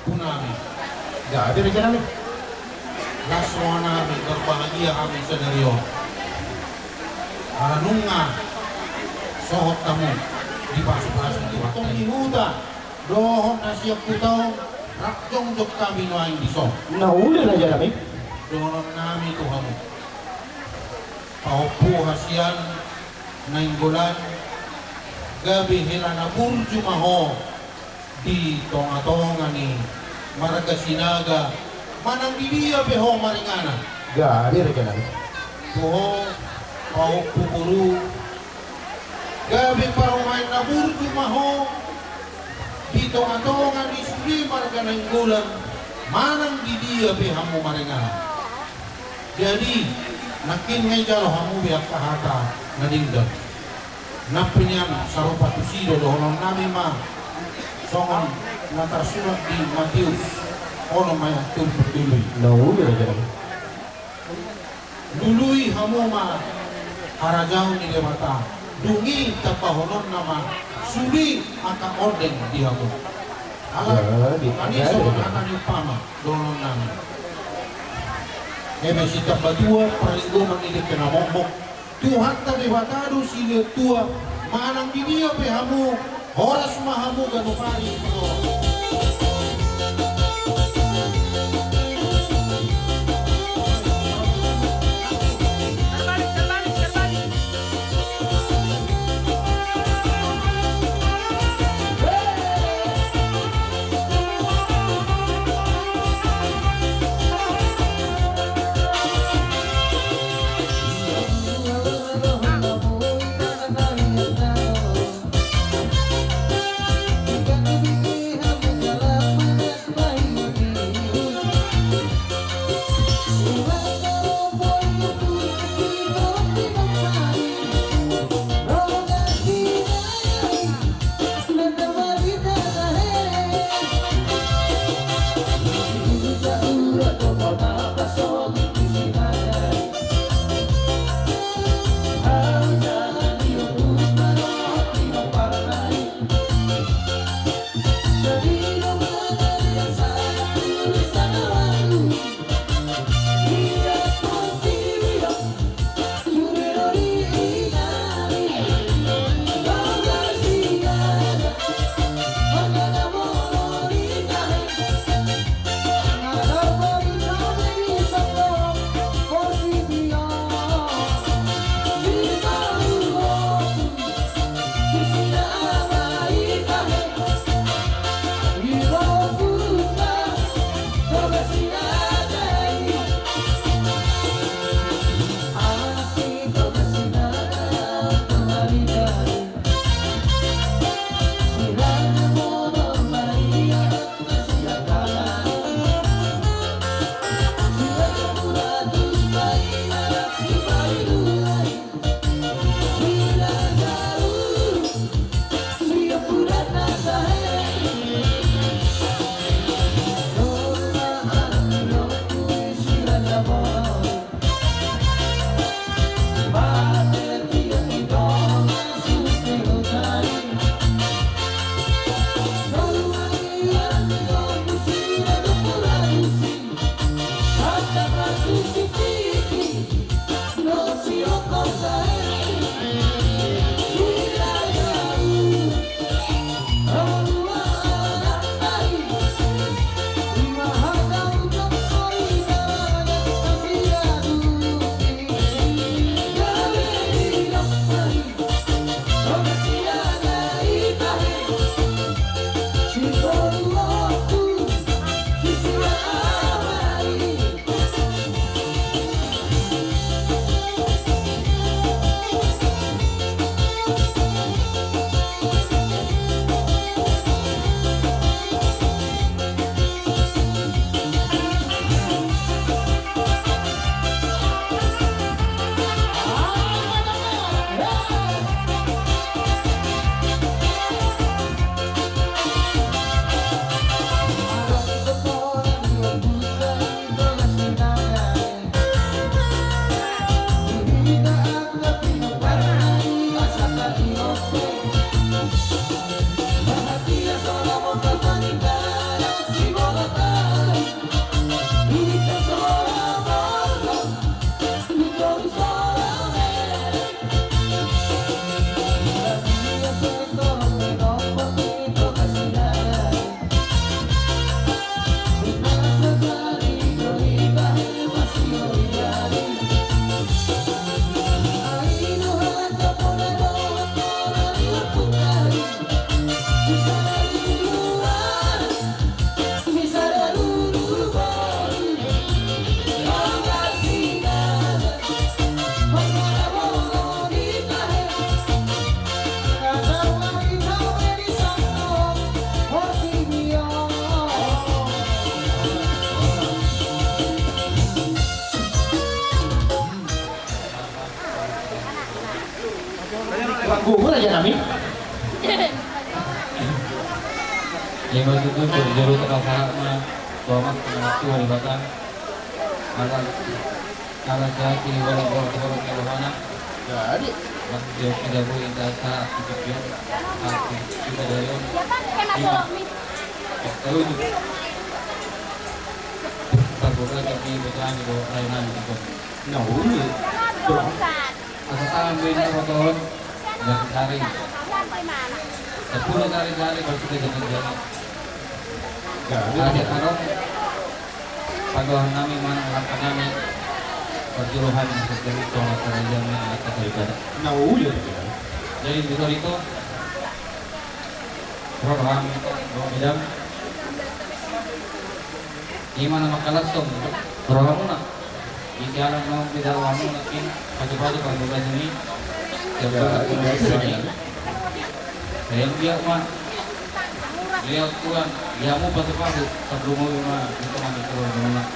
punami. Gak ada rekan kami. Laswana kami berbahagia kami sedario. Aranunga sohot tamu di pasu-pasu di waktu di huda. Dohon nasiap putau rakjong jok kami noain diso. Nah udah aja kami. Dohon nami tuhamu. Paupu hasian nainggolan gabi hilana burju maho di tonga-tonga ni Marga Sinaga manang di dia beho maringana Gak ada rekan kami. poho paupu buru gabi parumain na burju maho di tonga-tonga ni suli Marga nainggolan manang di dia behamu maringana. Jadi nakin ngay jalo hamu biak kahata nadingdan napinyan sarupa tusido dohonon nami ma songon natarsurat di Matius ono maya tumpuk dului Nah udah aja kami. dului hamu ma harajau ni dewata dungi tapahonon nama suli aka odeng di hamu ala Jadi, ani ada songon ya. akan upama dohonon nami ebe sita badua paringgo manili kena mombok Tuhan tadi batadu sila tua manang di dia pehamu horas mahamu ganupari Gugur aja nami. Yang waktu itu juru tekal sarak na Tuamat pengaku walibatan Alat jati walau bor keluhana Jadi. Waktu tidak boleh dasa Aktifnya Aktif kita dari Tahu itu Terbuka tapi berjalan di bawah layanan itu Nah, uli. Asal tangan bina motor Dan cari Sepuluh cari-cari baru kita jalan-jalan Jadi. Ada karong pagawahan nami mana langkah nami perjuruhan sejauh sholat kerajaan anak ibadah. Nah, uli. Jadi di itu program dua bidang gimana makalah song program mana di jalan mau bidang wamu lakin pagi-pagi pada bulan ini saya lihat mah lihat tuan dia mau pasti sebelum mau mah itu mah itu rumah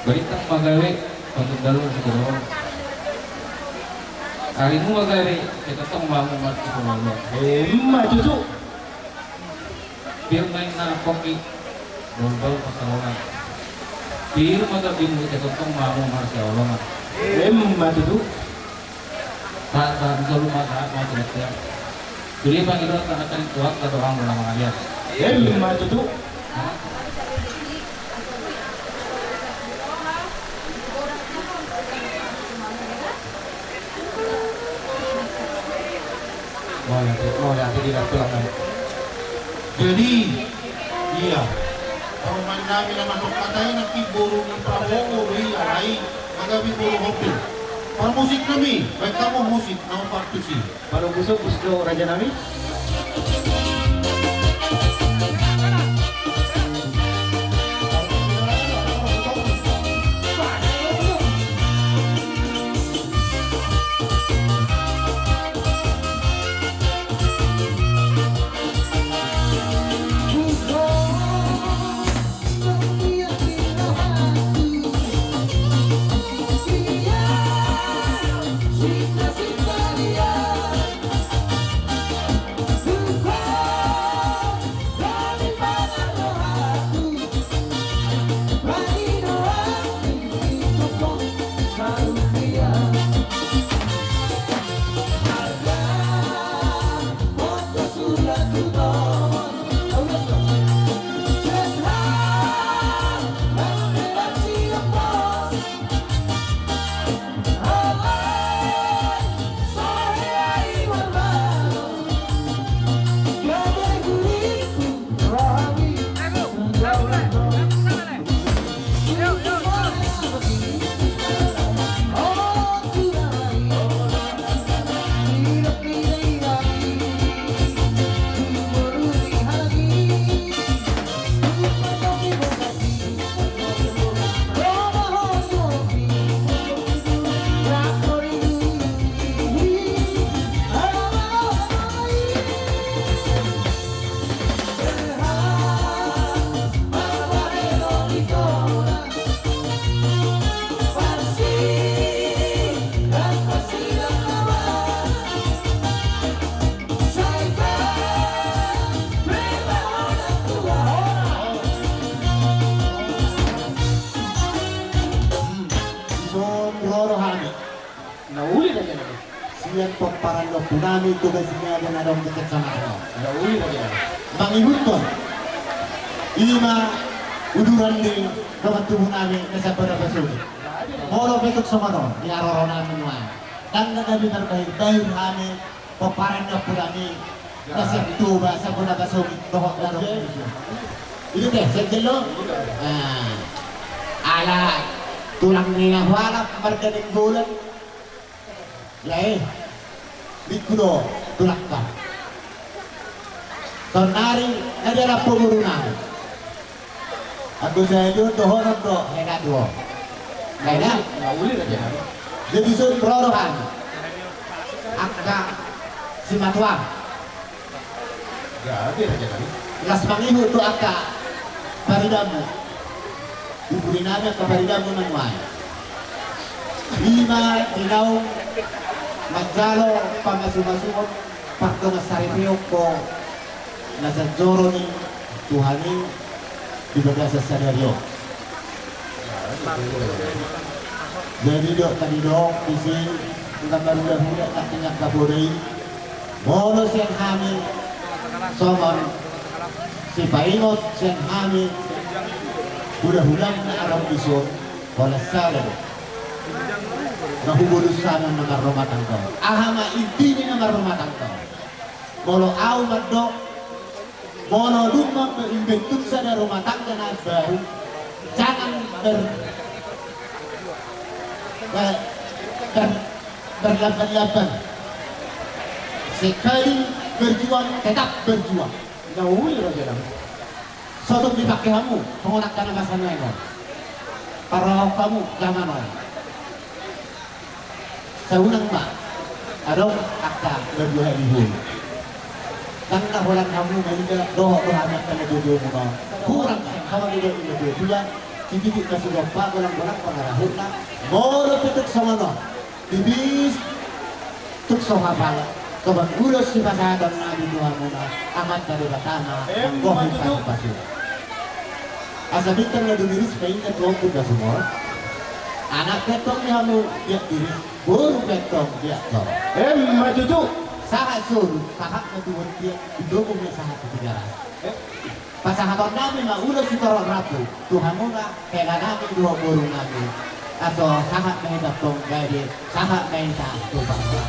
berita pagawe untuk dalur segera hari ini pagawe kita tuh bangun mati keluar Emak cucu. biar main na kopi bombol pasangan biar mata bingung kita tuh bangun mati Allah Emak cucu. tak selalu mata mati ya jadi panggil tanah kan kuat atau orang bersama kalian Emak cucu. Mau yang tidak pulang kan? Jadi, iya. Kalau main namin naman kung katay nakiburo ng Prabowo, iya, ay magabiburo hopil. Para musik kami, baik kamu musik, nama partisi. Kalau busuk gusto raja nami. Siyan po parang lo punami tugas niya dan ada dekat sama Allah. Nah, uli raja. Bang Ibut ko, ima uduran ni dapat tubuh namin nasa Barabasuri. Molo betok sa mano, ni aroro namin mo. Dan nagabi terbaik dahil kami paparan na punami nasa tuba sa Barabasuri. Dohok na dohok. Itu deh, segelo. Ala tulang niya wala marganing bulan. Lai, dikudo tulak ka. Tonari adalah penurunan. Aku saya itu dohorot do, hebat do. Hebat. Nah, uli raja. Jadi sun perorohan. Akda si matuang. Jadi raja nami. Las mangihu tu akda paridamu. Diberi nama ke paridamu namuai. 5 inaw Majalo pangasuma-sumot pakto nga saripiyok ko nasa joro ni Tuhani di baga sa sadaryo. Jadi dok tadi dok isi gambar muda kakinya kaburi mono siang hamil somon si paingot siang hamil hulang na araw isun wala salo nahubulus sana ng rumah tangga ahama inti ng rumah tangga molo aw madok mono lumang inventun sa rumah tangga na baru jangan berlaban-laban sekali berjuang tetap berjuang Nauwi raja lang. sodok dipakai kamu pengonak ka na masan mo para kamu zaman mo sa unang ba araw akta berdua ihul kang nahulang kamu malida doho anak ka na dudu mo no kurang kamu dito ilo dua titik ka sudah pa walang pangarahon na molo tutuk sa mano tibis tuk sa hapala kabang ulos si pasadang na binuha mo na amat dari batama bohong pasi asa bintang na dumiris kain na tuwang na sumor anak ketong niya mo dia diri buru ketong dia to Matutu. sahat sur sahat na tuwan dia idobong niya sahat sa tigaran pasahaton namin na ulos si Toro Rapo Tuhan mo na kaya namin dua buru namin ato sahat na itatong gaya sahat na itatong bangsa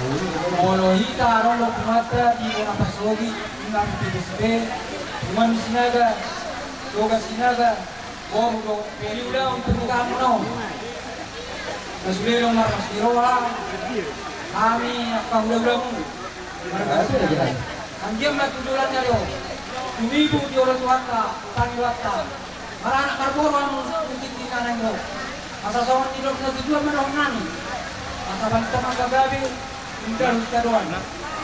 Molo hita rolo kumata di wana pasogi inang PDSB cuman sinaga yoga sinaga borugo periuda untuk kamu no nasulelo markas diroha kami akan udah mereka anjing lah tujuannya lo tumibu di orang tuata tani wata marana karboran mungkin di kanan lo masa sawan tidak punya tujuan menahan masa bantang agabi Indah doan.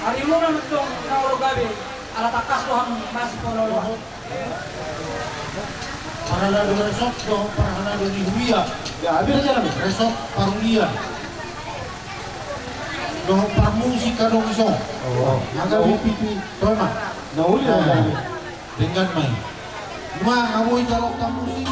Hari mo na itong nauro gabi, alatakas doang masih pololo. Para lado resort do, para lado ni Huya. Ya, habis aja lah. Resort Parulia. Do pramusika do iso. Oh, Aga pipi toma. Nahuli na lang. Dengan mai. Ma amoy jalok ta musik.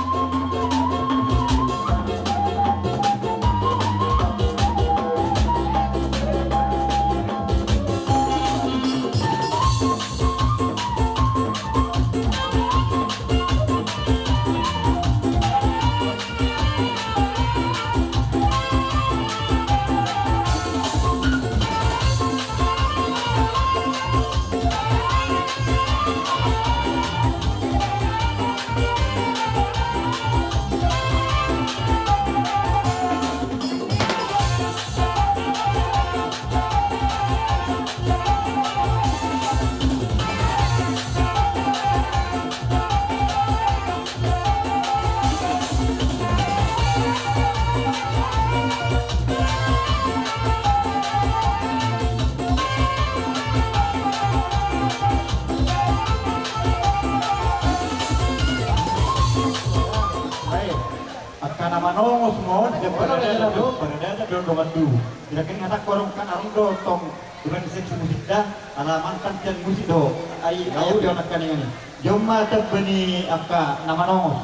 Karena manongos mo, dia pada do mandu. Dia kan anak korong kan arung do tong dengan seksi musik dah, alaman kan tiang musik do. Ai dia nak kan ini. Jomma tabni apa nama nongos.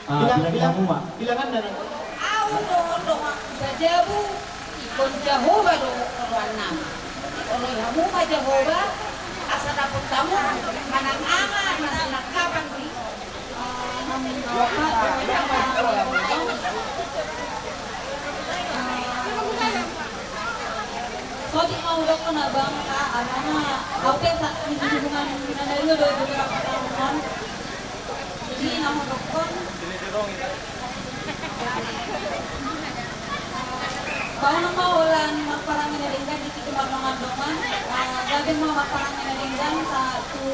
Bilang kamu mak. Bilangan dan Aku do sajabu ikon Jehovah do karuanam. Ono yamu ma Jehovah asa dapur tamu manang ama manang kapan di. So di mau udah kena bangka, anaknya oke saat hubungan dari lo beberapa tahun. Jadi nama dokter. Bau nama ulan parang nilinggan di situ marmangan dongan. Gabi mau parang nilinggan satu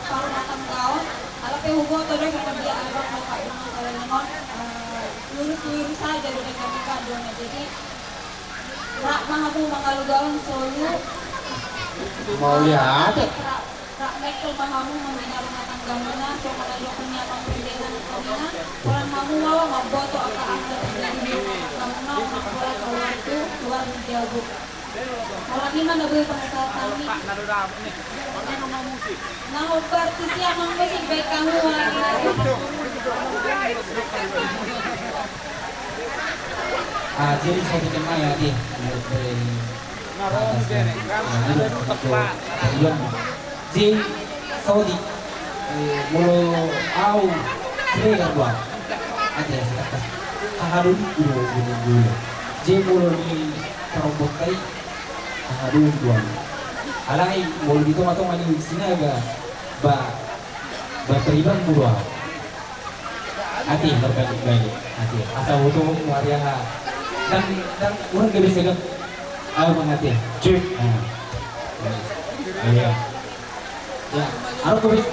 paruh matang kaon. Alat yang hubungan tuh dari dia anak mau kayak masalah lemon. Lurus saja dari kami kadonnya. Jadi rak mahabu mangalugawan solo. Mau lihat? Rak mekol mahamu mengenal rumah tangga mana. So kalau punya pembendengan kamina. Orang mamu mau maboto apa anda terjadi. Kamu mau makola kalau itu luar jauh. Orang ini mana boleh bahasa kami. Nah, berarti siapa musik baik kamu Jadi saya bikin maya di Ji Saudi mulu au sering buat ada sekat harun dulu Ji mulu di terobokai harun buat alai mulu di tomato mani sinaga ba teriban buat hati berbalik hati asal untuk muariah dan orang gak bisa ayo mengerti cek iya ya harus bisa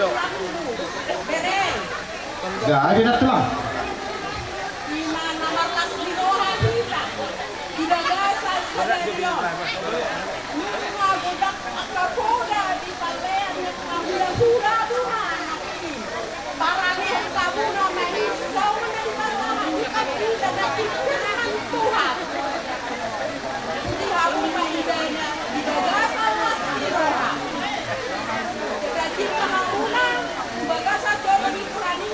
Bere. Gak ada nak tulang. Di mana markas di bawah kita. Tidak gasa sebenarnya. Mga budak akapoda di palean ng kahula-hula buhan. Parang yung kamu na mahisaw ng mga kapita na pipinahan Tuhan. Hindi habang maiday na gidagasan na siroha. Jadi kahuna, baga sa Tuhan di Kurani.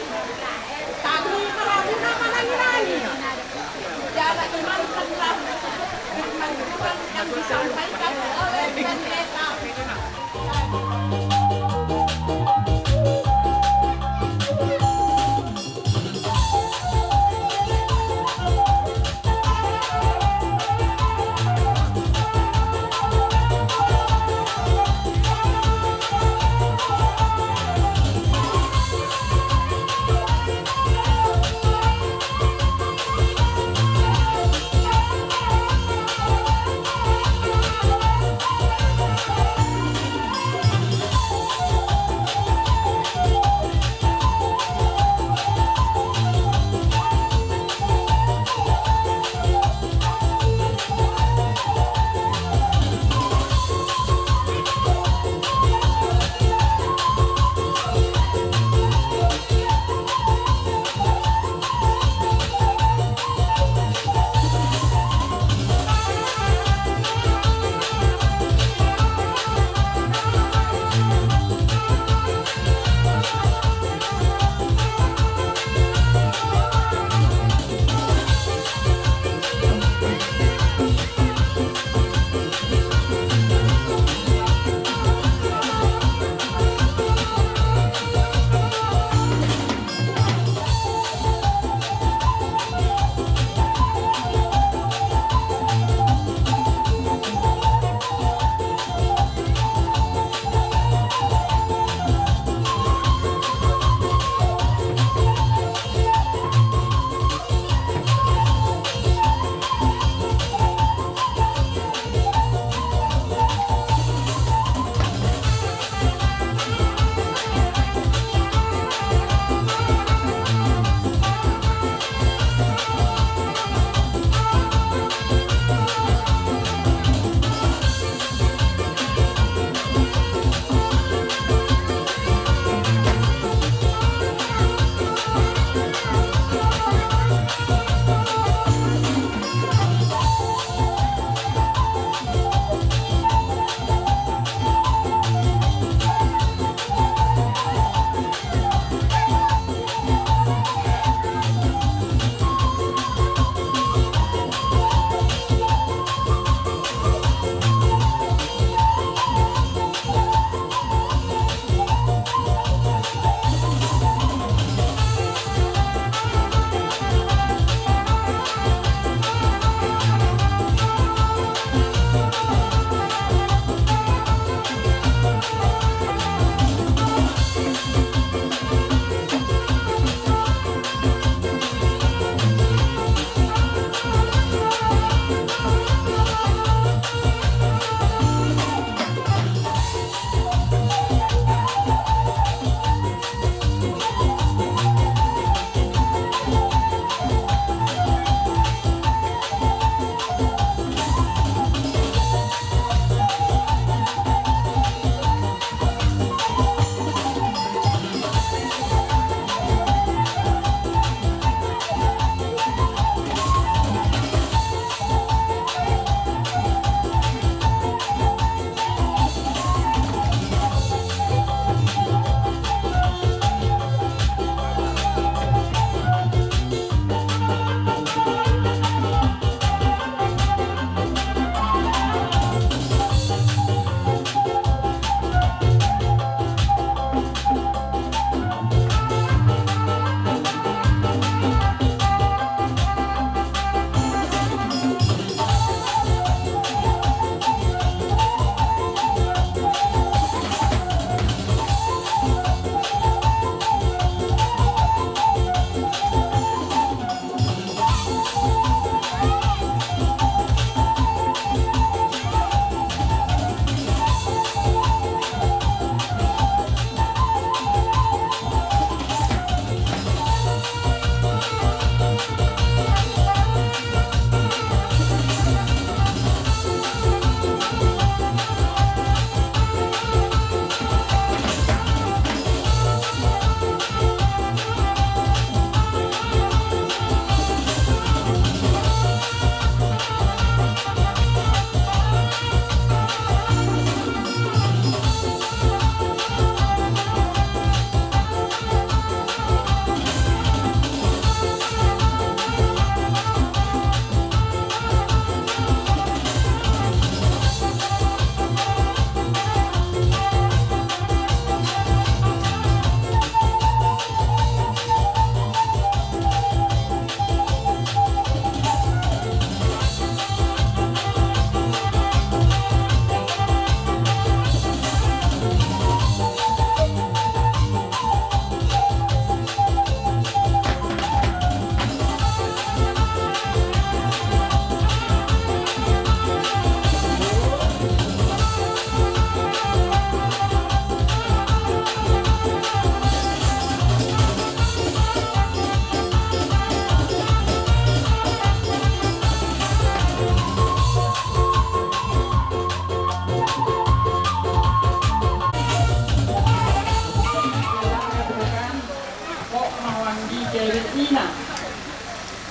Tagli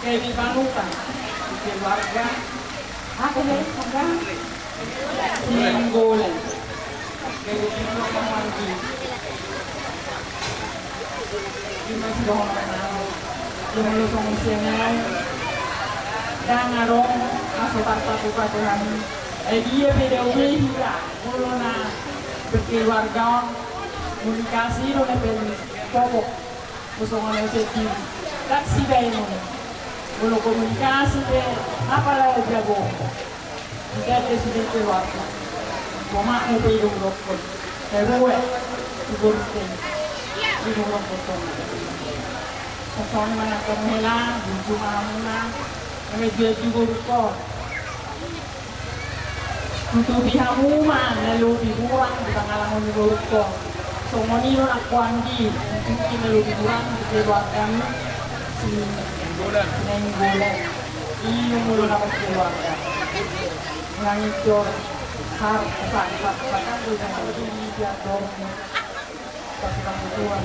Kevin Panutan, keluarga Ako din, hanggang. Minggolan. Kevin Panutan, yung masih doon yung lusong siya ngayon dan arong masukan patukan dia beda hila mulu na berkeluarga komunikasi lo nepel popok musuhan yang sedih tak si bayi mulu komunikasi be apa lah jago tidak ada sudah keluarga mama mau pergi rokok terus ibu Ibang potong. Potong mana kemela, buntu mana, kami jual juga ruko. Untuk pihak rumah, lalu dibuang di tengah juga ruko. Semua ni orang kuangi, mungkin lalu dibuang di luar kami. Bulan. Ini mulu dapat keluarga. Nangis jor, har, bahkan dengan lebih dia dorong. Pasukan Tuhan.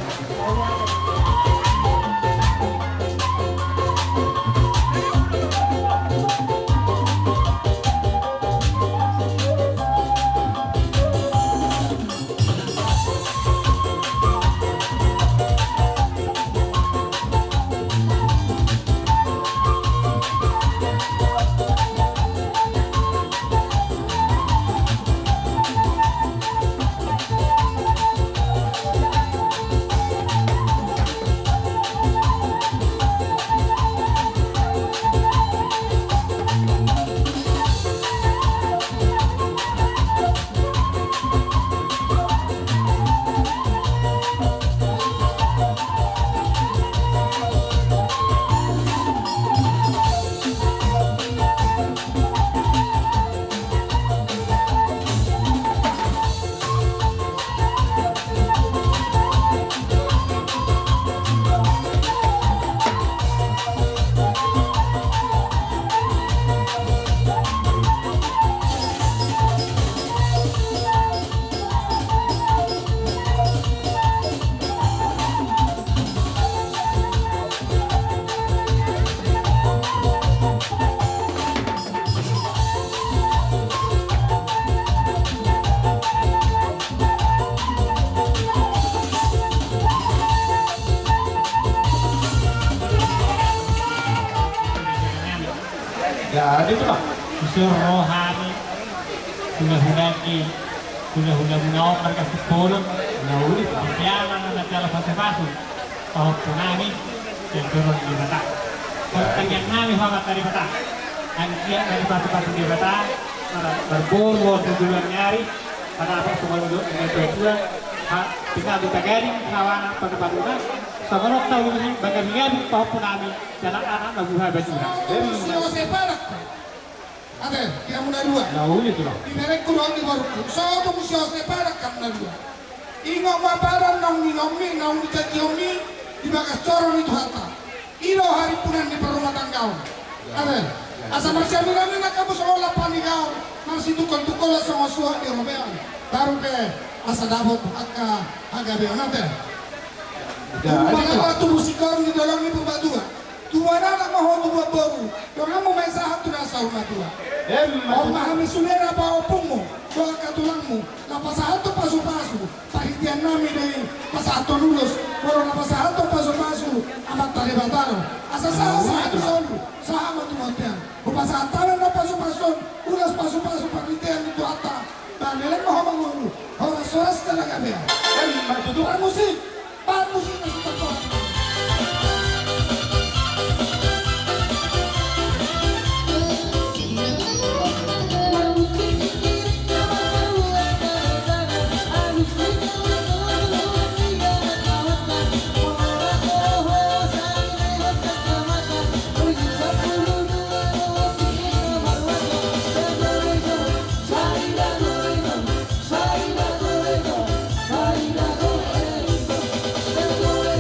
Ya, itu lah. Unsur rohani, huna-hunaki, huna-huna menawak mereka sepuluh, menawuri, persiapan, dan dalam fase-fase. Tahun punani, yang turun di bata. Pertanyaan kami hormat dari bata. Anjian dari fase-fase di bata, berburu, tujuan nyari, pada apa semua duduk dengan tujuan, tinggal di Tagaring, kawanan, pada-pada. Samanok tahu ini bagaimana tahun punani, dan anak-anak nabuha bajura. Sino separak. Ate, kaya mo na dua. Nahuli itu lah. Inerek ko lang ni Baruko. So, ito mo siya separak kam na dua. Ingo mabaran ng ninomi, ng nitatiyomi, di bagas coro nito hata. Ilo hari punan di parumatanggaw. Ate, asa masyami namin nakabos o lapan ni gaw, nang situkol-tukol sa mga suha ni Romean. Baru pe, asa dabot agka agabeon natin. Mga tumusikor ni dolong ni pembadua. Tuwana na maho tuwa boru. Yung mo may sahat tu nasa rumah tua. O mahami sunera pa opong mo. Doa katulang mo. Napasahat to pasu-pasu. Pahitian namin ay pasahat to lulus. Pero napasahat to pasu-pasu. Amat talibataro. Asa sahat to solo. Sahat mo tumontian. O pasahat tanan na pasu-pasu. Ulas pasu-pasu pahitian ito ata. Dan nilai maho mangulu. Horas-horas talaga biya. Para musik. Para musik na sa tapo. Saya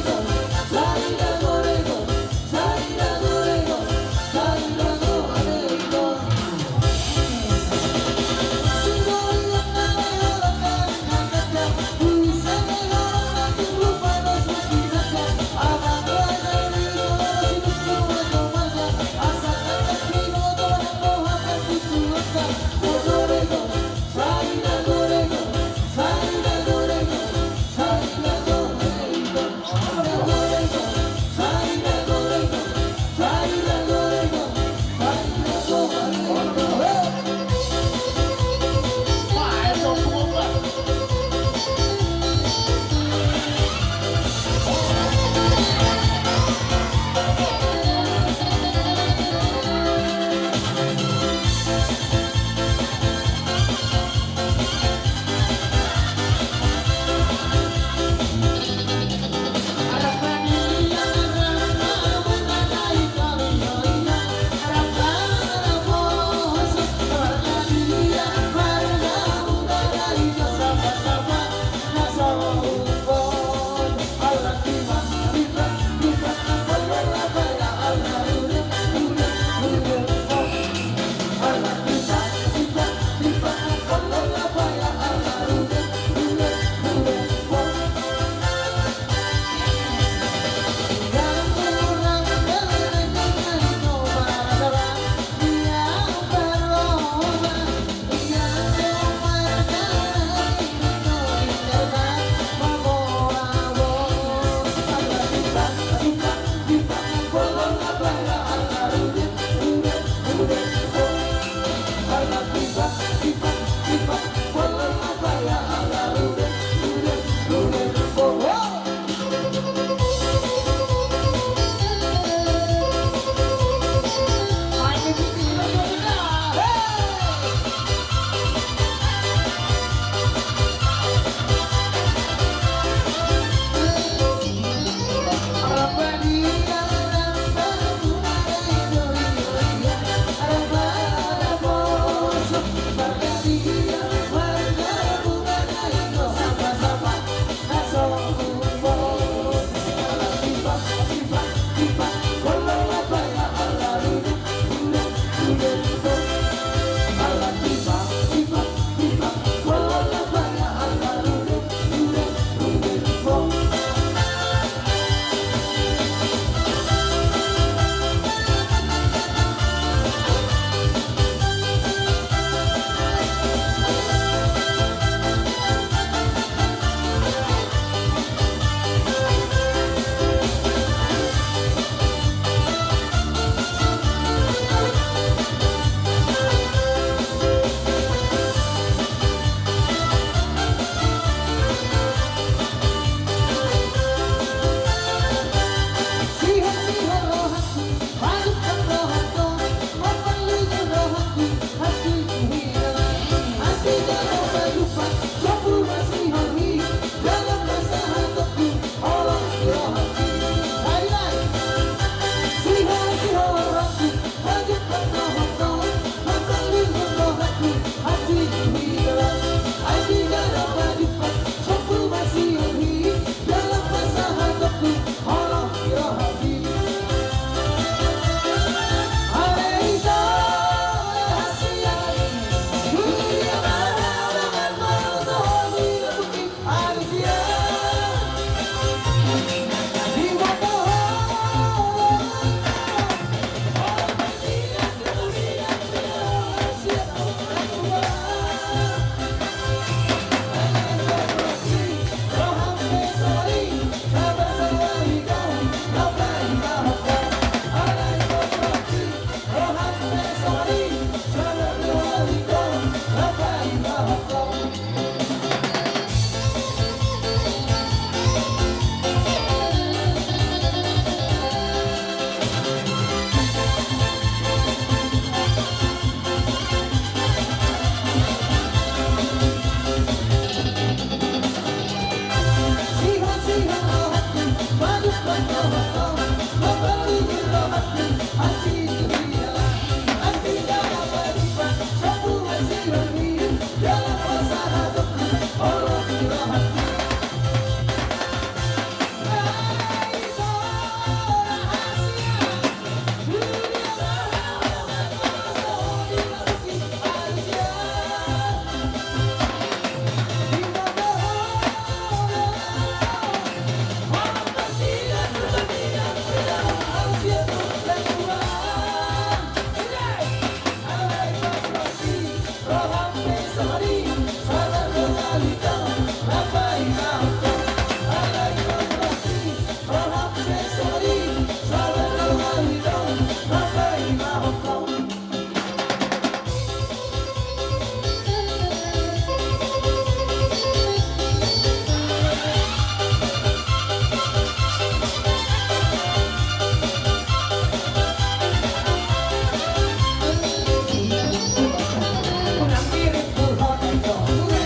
Unang pirit puro nito. Uwi,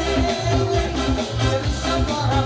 uwi, dari sa para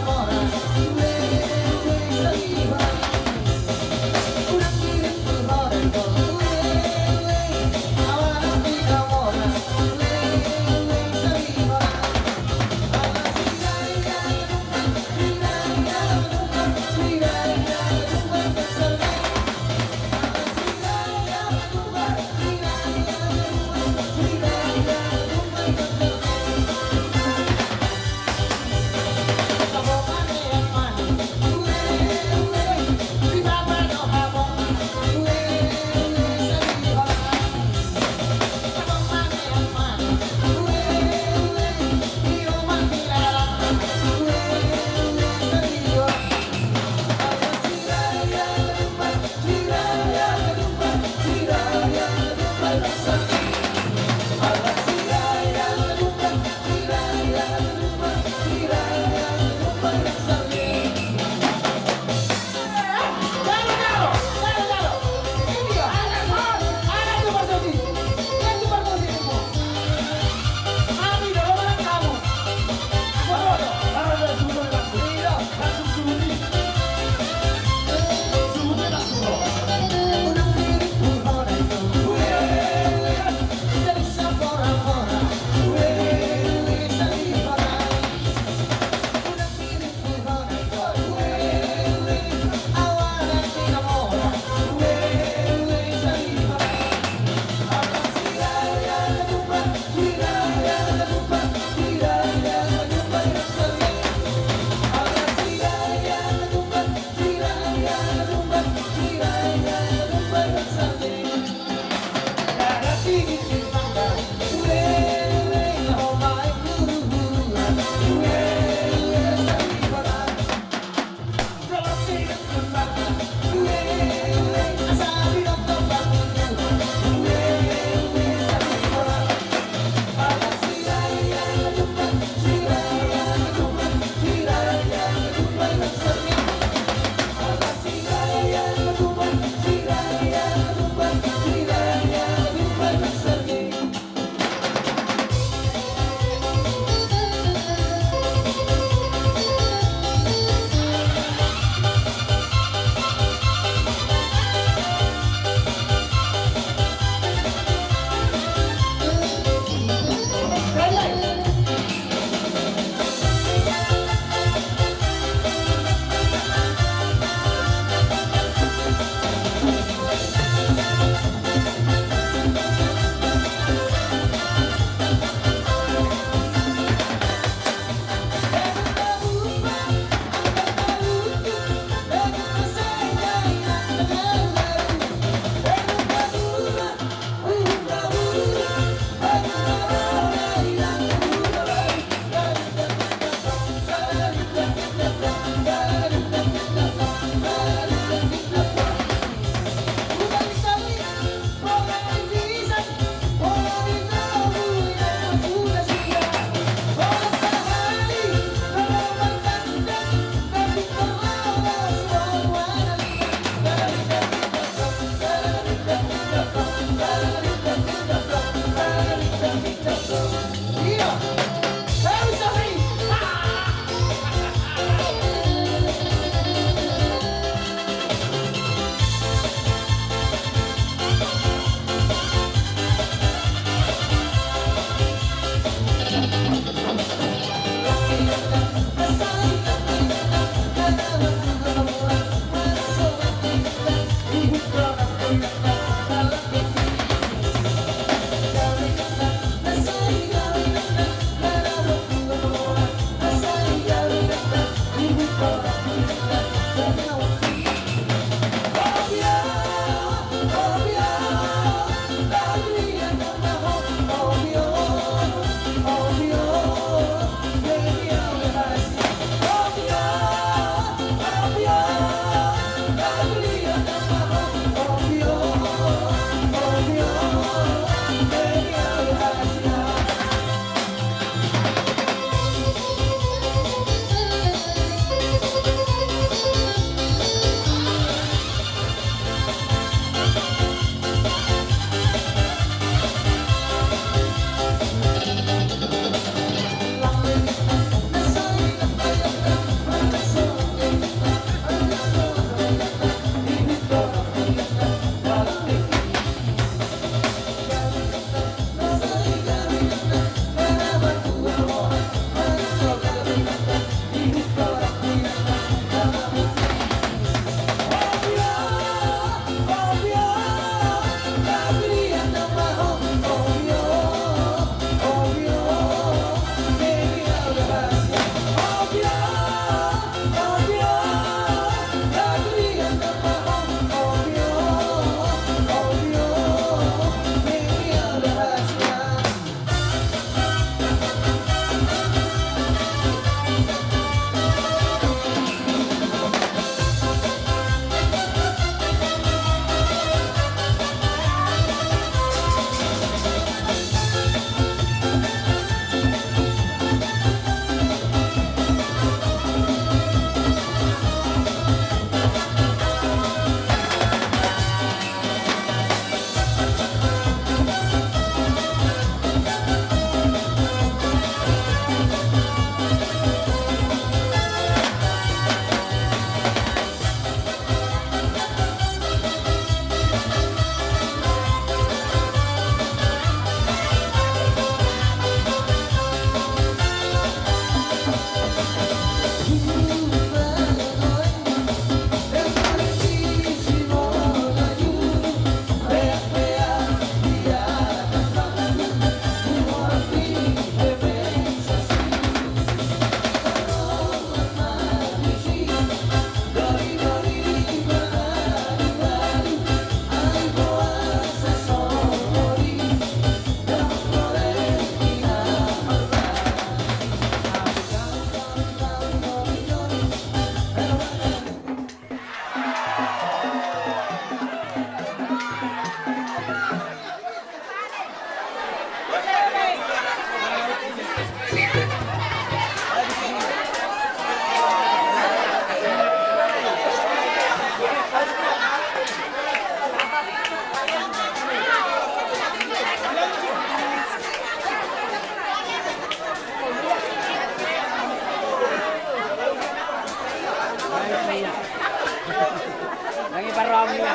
Lagi parang niya.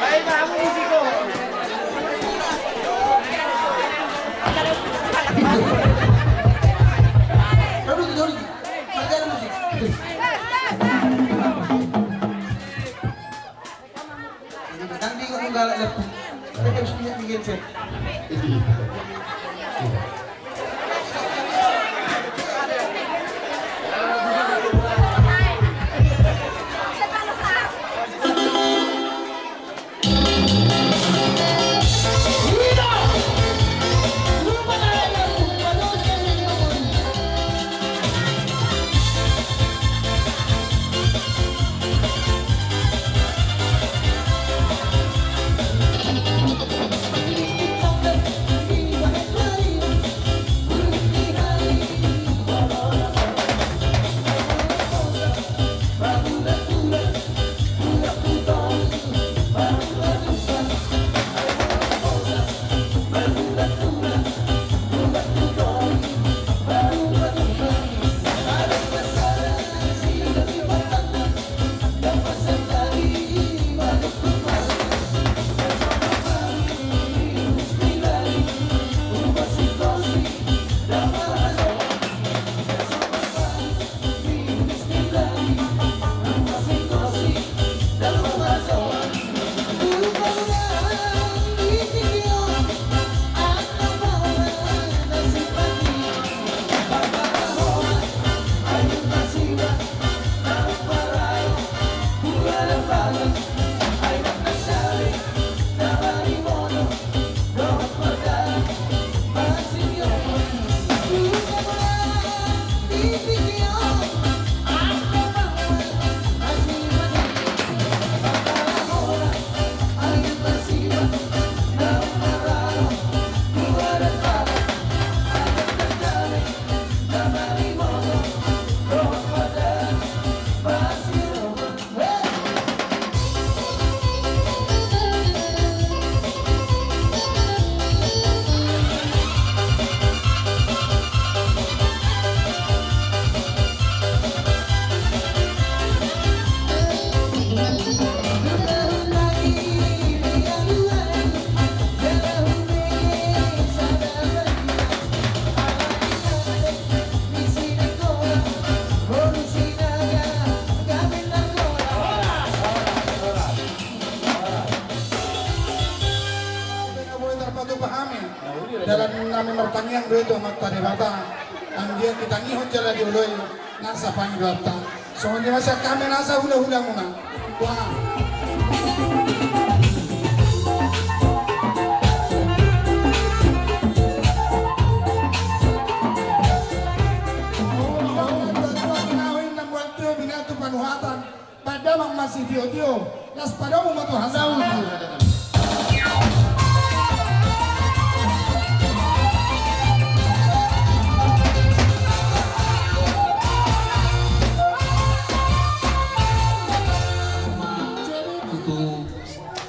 Ay, maraming musiko. Duduk. Ada musik. Nanti kok menggalak lebih. Mereka harus punya bikin set. dalam nami mertanyang do itu mata de bata dia kita ngihon jala di uloi nasa pangi bata so ni masa kami nasa hula muna wah pada masih dio las pada umat Tuhan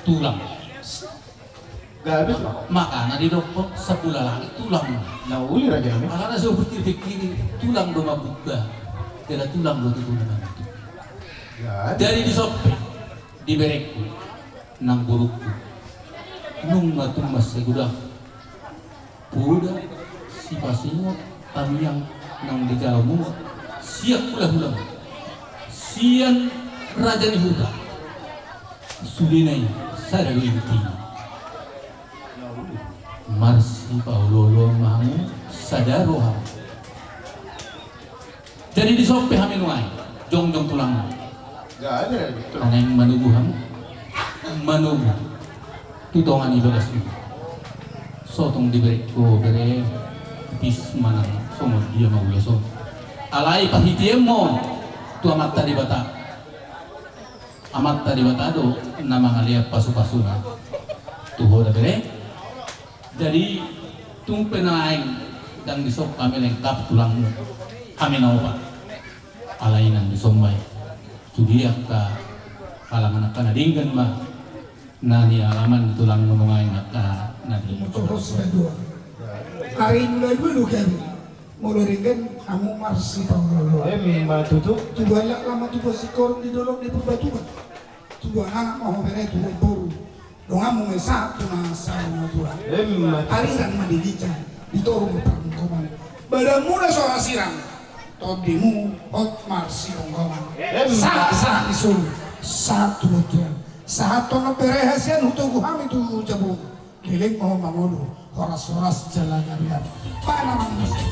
tulang Gak habis Pak. makanya di dokter sebulan lagi tulang Nah uli raja ini. makanya saya berpikir tulang doma buka tidak tulang do tulang dari di sope di berekku nang burukku nung matung mas segudah puda si pasingot kami yang nang di jauhmu siap ulah sian raja di hutan sulinai sadari inti marsi paulolo mahamu sadaroha jadi di sope haminuai jong tulang Gak ada gitu. ana yang manugu hamu manugu tutongan ibadah su sotong diberi ko bere bis manang somo dia mau leso alai pahitiemo tu amat tadi bata do nama ngaliat pasu-pasuna tuho da bere jadi tung penaing dan disok kami lengkap tulangmu kami naopa alainan disombay sudiak ka kalangan kana dinggan ma nani alaman tulang menungai ngaka nani Terus kedua, hari mulai dulu kami, mulai ringan kamu marsi panggolo. tutup. Tujuan lama tujuan si korong di dolong di perbatuan. Tujuan anak mau beri tujuan baru. Dong kamu ngesat masa tujuan. Hari kan mandi dican, ditorong ke perangkoman. Badan mula soal sirang, todimu ot marsi pangkoman. Saat disuruh satu tujuan. Saat tolong berehasian untuk kami tu jabu. Kiling mau mangolu, horas-horas jalan biar. Pak namang mesti.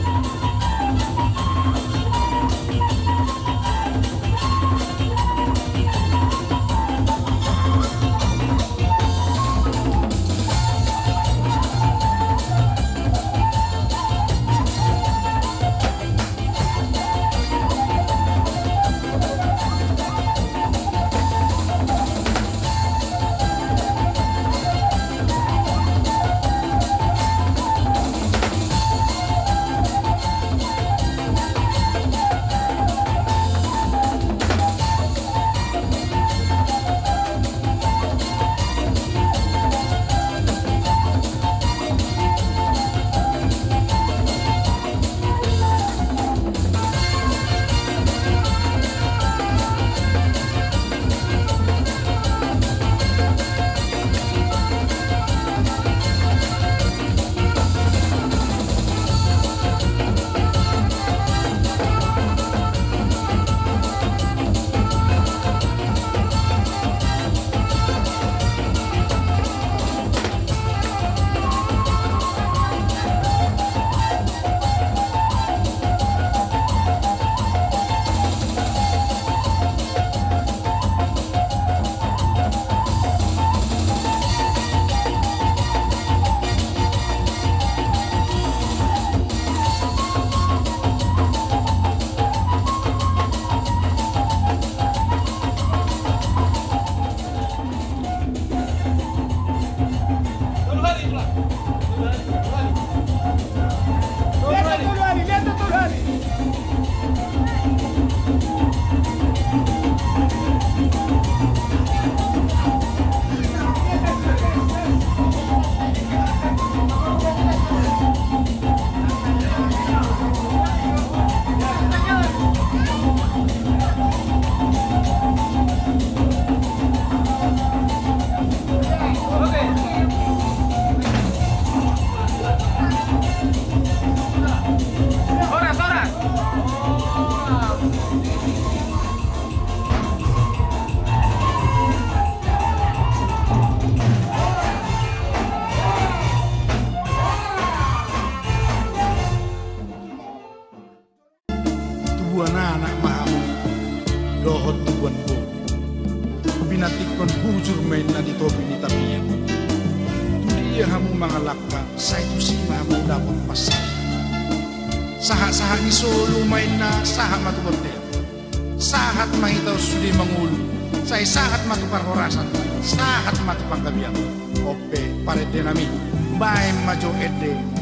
anak mahamu dohot tubuan ko binatikon bujur main na dito binitabiyan tuliya hamu mga lakka sa ito si mahamu dapat pasay saha-saha ni solo main na saha matukotel sahat mahitaw sudi mangulu sa sahat matuparhorasan sahat matupanggabiyan ope pare denami bae majo ede